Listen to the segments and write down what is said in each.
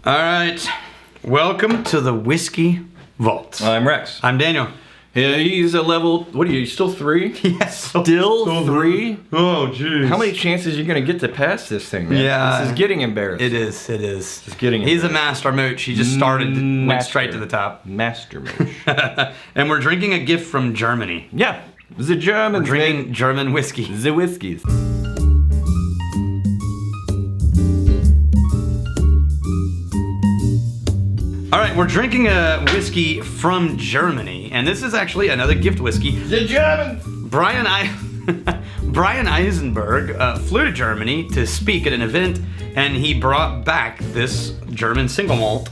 All right. Welcome to the Whiskey Vault. I'm Rex. I'm Daniel. Yeah, he's a level. What are you? Still 3? Yes. Still 3? Oh, jeez. How many chances are you gonna get to pass this thing, man? Yeah. This is getting embarrassing. It is. It's getting. He's a master mooch. He just went straight to the top. Master mooch. And we're drinking a gift from Germany. Yeah, the German. Drinking German whiskey. The whiskeys. All right, we're drinking a whiskey from Germany, and this is actually another gift whiskey. The German. Brian Eisenberg flew to Germany to speak at an event, and he brought back this German single malt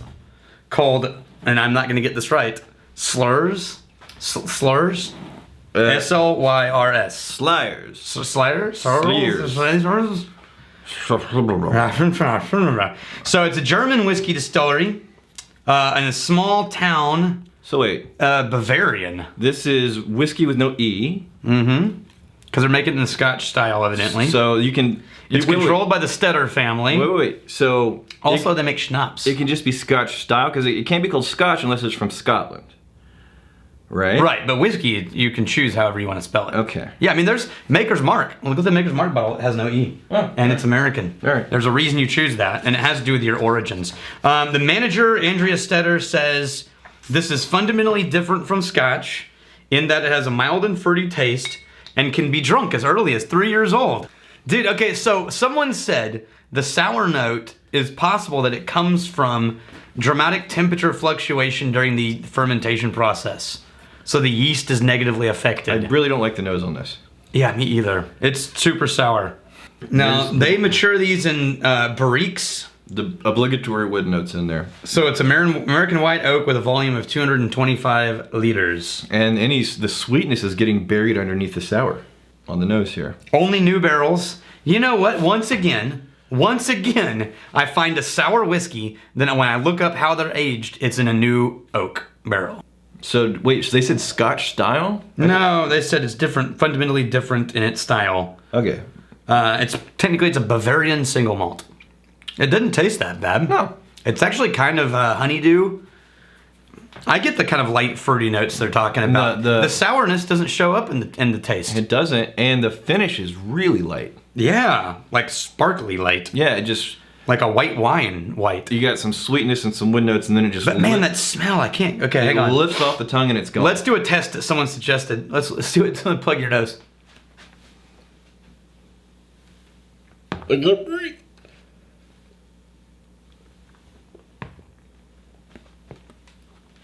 called, and I'm not going to get this right, Slurs? Slurs? S-L-Y-R-S. Slyers. Slurs? Slurs. So it's a German whiskey distillery in a small town, So wait, Bavarian. this is whiskey with no E. Mm-hmm. Because they're making it in the Scotch style, evidently. So you can. It's controlled by the Stetter family. Wait. So Also, they make schnapps. it can just be Scotch style because it can't be called Scotch unless it's from Scotland, right? Right, but whiskey, you can choose however you want to spell it. Okay. Yeah, I mean, there's Maker's Mark. Look at the Maker's Mark bottle. It has no E. Oh, and it's American. All right. There's a reason you choose that, and it has to do with your origins. The manager, Andrea Stetter, says this is fundamentally different from Scotch in that it has a mild and fruity taste and can be drunk as early as 3 years old. Dude, okay, so someone said the sour note is possible that it comes from dramatic temperature fluctuation during the fermentation process. So the yeast is negatively I affected. really don't like the nose on this. Yeah, me either. It's super sour. Now, they mature these in barriques. The obligatory wood notes in there, So it's American white oak with a volume of 225 liters. and the sweetness is getting buried underneath the sour on the nose here. Only new barrels. You know what? Once again, I find a sour whiskey. Then when I look up how they're aged, it's in a new oak barrel. So wait, so they said Scotch style? No, they said it's different, fundamentally different in its style. Okay. It's a Bavarian single malt. It doesn't taste that bad. No. It's actually kind of honeydew. I get the kind of light fruity notes they're talking about. The sourness doesn't show up in the taste. It doesn't, and the finish is really light. Yeah, like sparkly light. Yeah, it just Like a white wine white. you got some sweetness and some wood notes, and then it just. But man, that smell, I can't. Okay, hang on. lifts off the tongue and it's gone. Let's do a test that someone suggested. Let's do it. Plug your nose.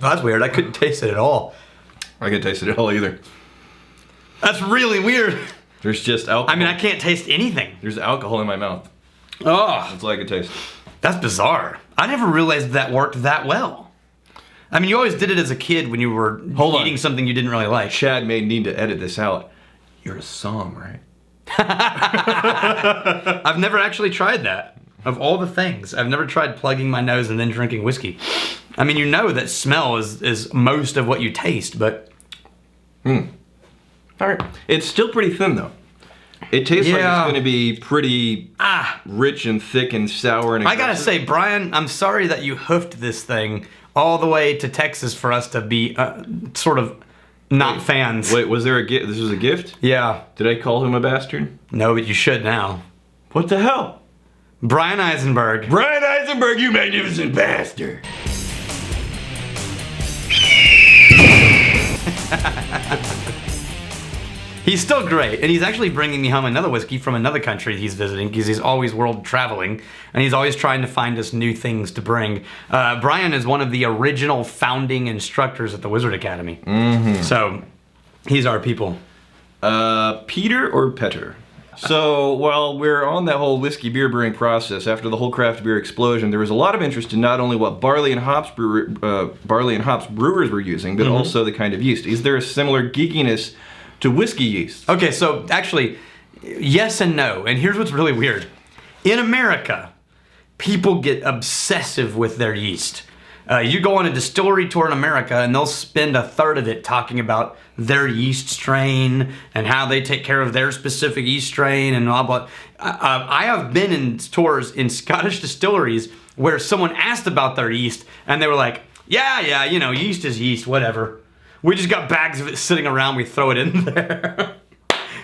Oh, that's weird. I couldn't taste it at all. I can taste it at all either. That's really weird. There's just alcohol. I mean, I can't taste anything. There's alcohol in my mouth. Oh, That's all I can taste. that's bizarre. I never realized that worked that well. I mean, you always did it as a kid when you were eating something you didn't really like. Chad may need to edit this out. You're a song, right? I've never actually tried that. Of all the things, I've never tried plugging my nose and then drinking whiskey. I mean, you know that smell is most of what you taste, but... All right. It's still pretty thin, though. It tastes like Yeah. it's going to be pretty rich and thick and sour and I gotta aggressive. say, Brian, I'm sorry that you hoofed this thing all the way to Texas for us to be sort of not fans. Wait, was there a gift? This was a gift? Yeah. Did I call him a bastard? No, but you should now. What the hell? Brian Eisenberg. Brian Eisenberg, you magnificent bastard! He's still great, and he's actually bringing me home another whiskey from another country he's visiting because he's always world traveling, and he's always trying to find us new things to bring. Brian is one of the original founding instructors at the Wizard Academy, so he's our people. Peter or Petter? So while we're on that whole whiskey beer brewing process, after the whole craft beer explosion, there was a lot of interest in not only what barley and hops brewers were using, but also the kind of yeast. Is there a similar geekiness to whiskey yeast? Okay, so actually, yes and no, and here's what's really weird. In America, people get obsessive with their yeast. You go on a distillery tour in America and they'll spend a third of it talking about their yeast strain and how they take care of their specific yeast strain and blah, blah. I have been in tours in Scottish distilleries where someone asked about their yeast and they were like, yeah, you know, yeast is yeast, whatever. We just got bags of it sitting around, we throw it in there.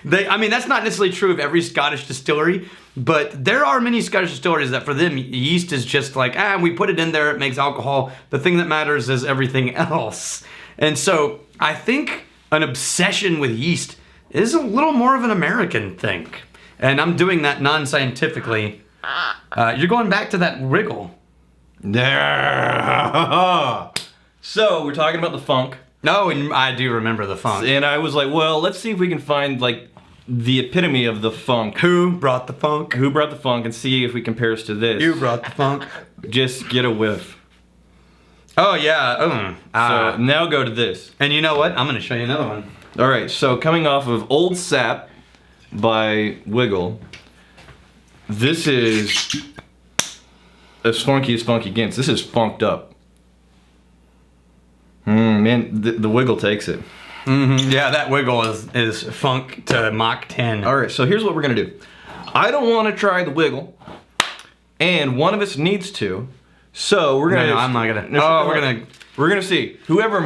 I mean, that's not necessarily true of every Scottish distillery, but there are many Scottish distilleries that for them, yeast is just like, we put it in there, it makes alcohol. The thing that matters is everything else. And so I think an obsession with yeast is a little more of an American thing. And I'm doing that non-scientifically. You're going back to that wriggle. So we're talking about the funk. No, and I do remember the funk. And I was like, well, let's see if we can find like the epitome of the funk. Who brought the funk? Who brought the funk, and see if we compare us to this. You brought the funk. Just get a whiff. Oh, yeah. So now go to this. And you know what? I'm going to show you another one. All right, so coming off of Old Sap by Wiggle, this is as funky as funky gets. This is funked up. Man, the Wiggle takes it. Yeah, that wiggle is funk to Mach 10. All right, so here's what we're gonna do. I don't want to try the Wiggle, and one of us needs to. So we're gonna. No, I'm not gonna. We're gonna see. Whoever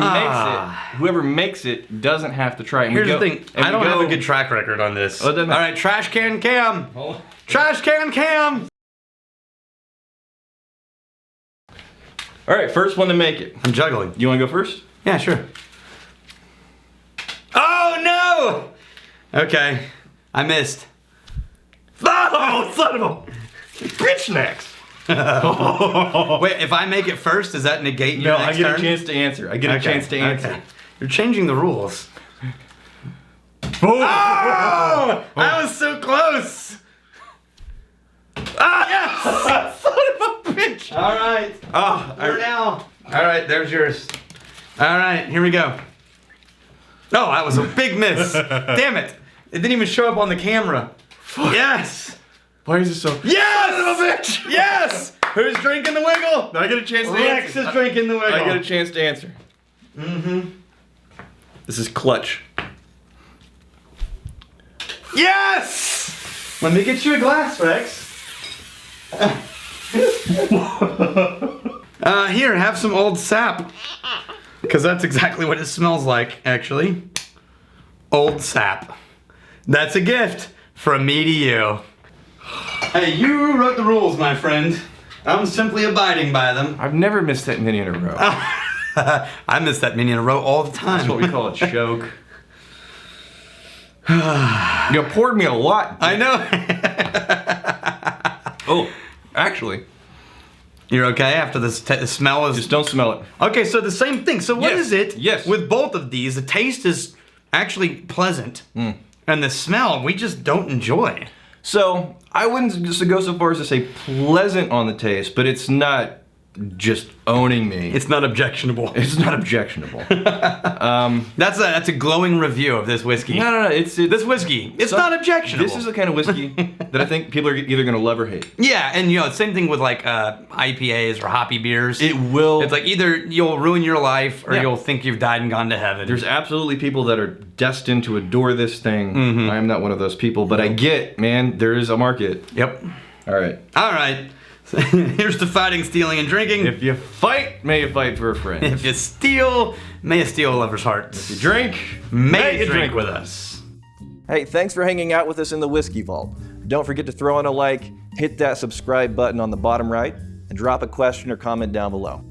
makes it doesn't have to try it. Here's the thing. I don't have a good track record on this. Oh, it doesn't matter. All right, Trash Can Cam. Trash Can Cam. All right, first one to make it. I'm juggling. You want to go first? Yeah, sure. Oh no! Okay, I missed. Oh, son of a Bitch next. Wait, if I make it first, does that negate your No, next I get turn? a chance to answer. I get a chance to answer. Okay. You're changing the rules. Oh! I was so close. Yes! Son of a bitch! All right. Now. All right, there's yours. All right, here we go. Oh, that was a big miss. Damn it. It didn't even show up on the camera. Yes. Why is it so? Yes! Son of a bitch! Yes! Who's drinking the wiggle? I get a chance to Rex answer. is drinking the wiggle. I get a chance to answer. This is clutch. Yes! Let me get you a glass, Rex. Here, have some Old Sap. Because that's exactly what it smells like, actually. Old Sap. That's a gift from me to you. Hey, you wrote the rules, my friend. I'm simply abiding by them. I've never missed that many in a row. I miss that many in a row all the time. That's what we call a choke. You poured me a lot. I know. Oh, actually. You're okay after this smell is... Just don't smell it. Okay, so the same thing. So what is it Yes. with both of these? The taste is actually pleasant. And the smell, we just don't enjoy. So, I wouldn't just go so far as to say pleasant on the taste, but it's not just owning me. It's not objectionable. It's not objectionable. That's a glowing review of this whiskey. No, it's This whiskey, it's not objectionable. This is the kind of whiskey that I think people are either going to love or hate. Yeah, and you know, same thing with like IPAs or hoppy beers. It will. It's like either you'll ruin your life or Yeah. you'll think you've died and gone to heaven. There's absolutely people that are destined to adore this thing. I am not one of those people, but I get, man, there is a market. Yep. All right. All right. Here's to fighting, stealing, and drinking. If you fight, may you fight for a friend. If you steal, may you steal a lover's heart. If you drink, May you drink with us. Hey, thanks for hanging out with us in the Whiskey Vault. Don't forget to throw in a like, hit that subscribe button on the bottom right, and drop a question or comment down below.